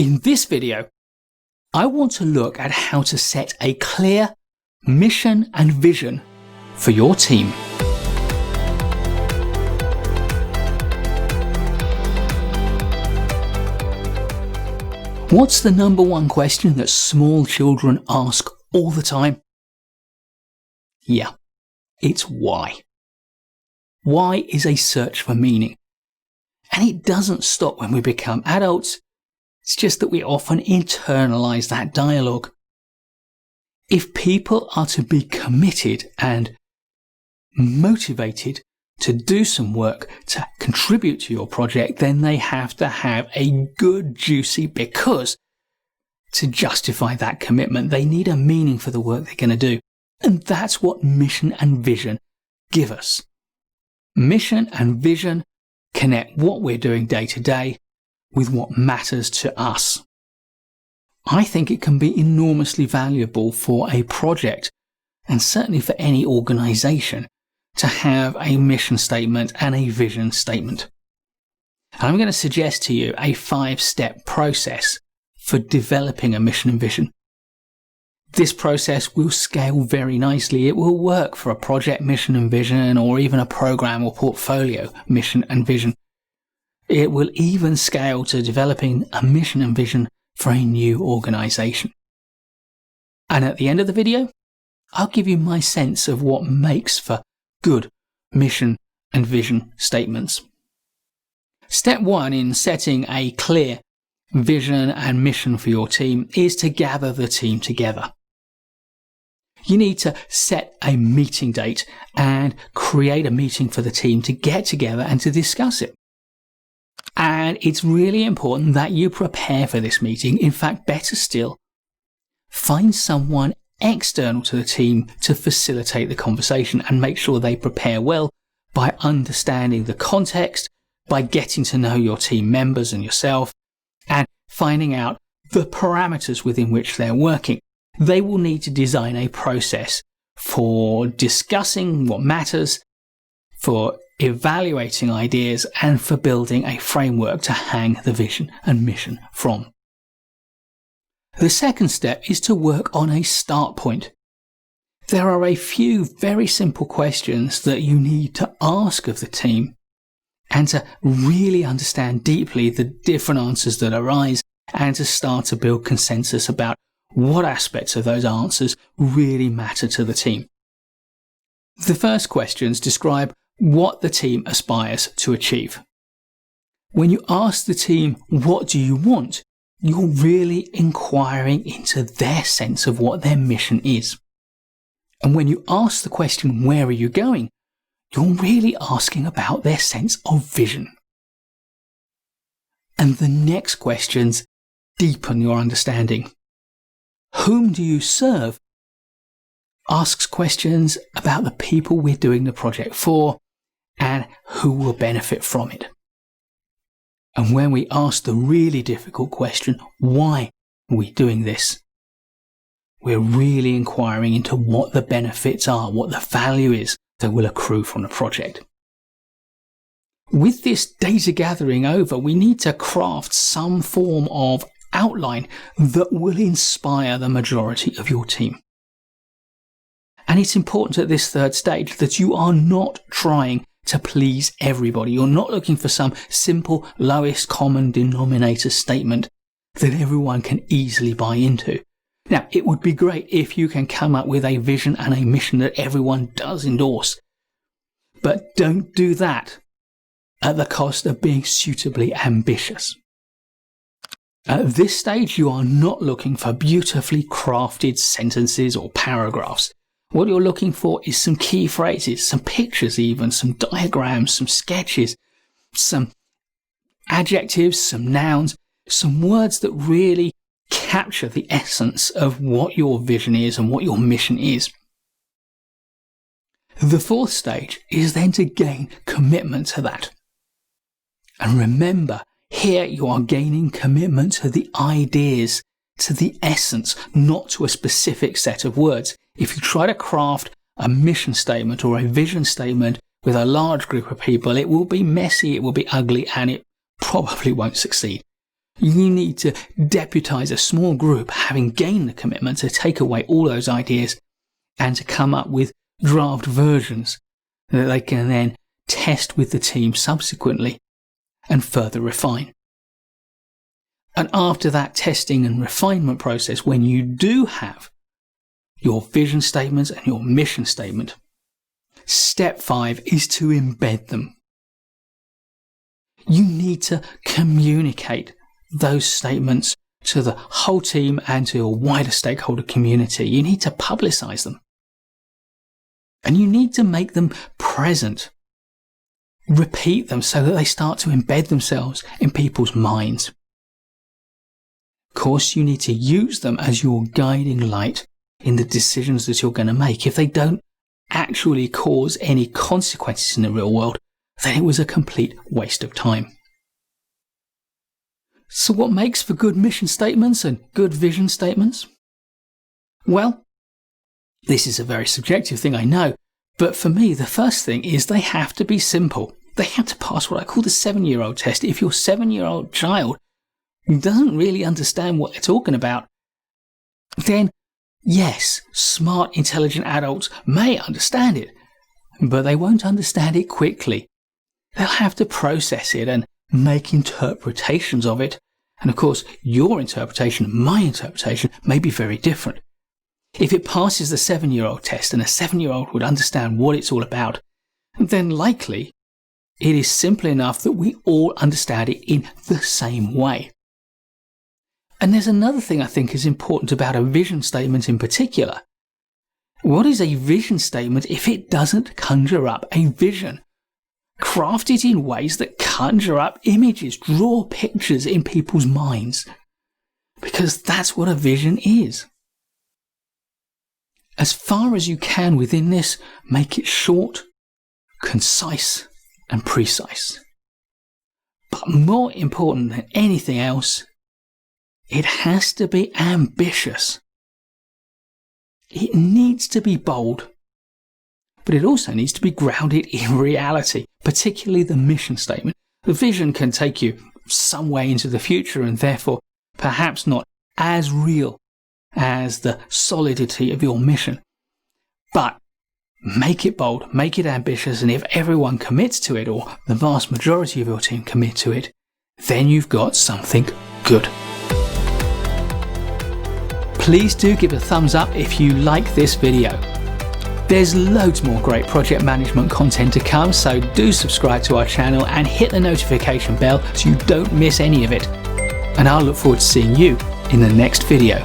In this video, I want to look at how to set a clear mission and vision for your team. What's the number one question that small children ask all the time? Yeah, it's why. Why is a search for meaning. And it doesn't stop when we become adults. It's just that we often internalize that dialogue. If people are to be committed and motivated to do some work to contribute to your project, then they have to have a good, juicy because to justify that commitment, they need a meaning for the work they're going to do. And that's what mission and vision give us. Mission and vision connect what we're doing day to day with what matters to us. I think it can be enormously valuable for a project, and certainly for any organization, to have a mission statement and a vision statement. And I'm going to suggest to you a 5-step process for developing a mission and vision. This process will scale very nicely. It will work for a project mission and vision, or even a program or portfolio mission and vision. It will even scale to developing a mission and vision for a new organization. And at the end of the video, I'll give you my sense of what makes for good mission and vision statements. Step 1 in setting a clear vision and mission for your team is to gather the team together. You need to set a meeting date and create a meeting for the team to get together and to discuss it. And it's really important that you prepare for this meeting. In fact, better still, find someone external to the team to facilitate the conversation and make sure they prepare well by understanding the context, by getting to know your team members and yourself, and finding out the parameters within which they're working. They will need to design a process for discussing what matters, for evaluating ideas, and for building a framework to hang the vision and mission from. The second step is to work on a start point. There are a few very simple questions that you need to ask of the team and to really understand deeply the different answers that arise and to start to build consensus about what aspects of those answers really matter to the team. The first questions describe what the team aspires to achieve. When you ask the team, what do you want? You're really inquiring into their sense of what their mission is. And when you ask the question, where are you going? You're really asking about their sense of vision. And the next questions deepen your understanding. Whom do you serve? Asks questions about the people we're doing the project for and who will benefit from it. And when we ask the really difficult question, why are we doing this? We're really inquiring into what the benefits are, what the value is that will accrue from the project. With this data gathering over, we need to craft some form of outline that will inspire the majority of your team. And it's important at this third stage that you are not trying to please everybody. You're not looking for some simple lowest common denominator statement that everyone can easily buy into. Now, it would be great if you can come up with a vision and a mission that everyone does endorse. But don't do that at the cost of being suitably ambitious. At this stage, you are not looking for beautifully crafted sentences or paragraphs. What you're looking for is some key phrases, some pictures even, some diagrams, some sketches, some adjectives, some nouns, some words that really capture the essence of what your vision is and what your mission is. The fourth stage is then to gain commitment to that. And remember, here you are gaining commitment to the ideas, to the essence, not to a specific set of words. If you try to craft a mission statement or a vision statement with a large group of people, it will be messy, it will be ugly, and it probably won't succeed. You need to deputize a small group, having gained the commitment, to take away all those ideas and to come up with draft versions that they can then test with the team subsequently and further refine. And after that testing and refinement process, when you do have your vision statements and your mission statement, step 5 is to embed them. You need to communicate those statements to the whole team and to a wider stakeholder community. You need to publicize them. And you need to make them present. Repeat them so that they start to embed themselves in people's minds. Of course, you need to use them as your guiding light in the decisions that you're going to make. If they don't actually cause any consequences in the real world, then it was a complete waste of time. So what makes for good mission statements and good vision statements? Well, this is a very subjective thing, I know, but for me, the first thing is they have to be simple. They have to pass what I call the 7-year-old test. If your 7-year-old child doesn't really understand what they're talking about, then yes, smart, intelligent adults may understand it, but they won't understand it quickly. They'll have to process it and make interpretations of it. And of course, your interpretation, my interpretation, may be very different. If it passes the 7-year-old test and a 7-year-old would understand what it's all about, then likely it is simple enough that we all understand it in the same way. And there's another thing I think is important about a vision statement in particular. What is a vision statement if it doesn't conjure up a vision? Craft it in ways that conjure up images, draw pictures in people's minds. Because that's what a vision is. As far as you can within this, make it short, concise, and precise. But more important than anything else, it has to be ambitious. It needs to be bold, but it also needs to be grounded in reality, particularly the mission statement. The vision can take you some way into the future and therefore perhaps not as real as the solidity of your mission. But make it bold, make it ambitious, and if everyone commits to it, or the vast majority of your team commit to it, then you've got something good. Please do give a thumbs up if you like this video. There's loads more great project management content to come, so do subscribe to our channel and hit the notification bell so you don't miss any of it. And I'll look forward to seeing you in the next video.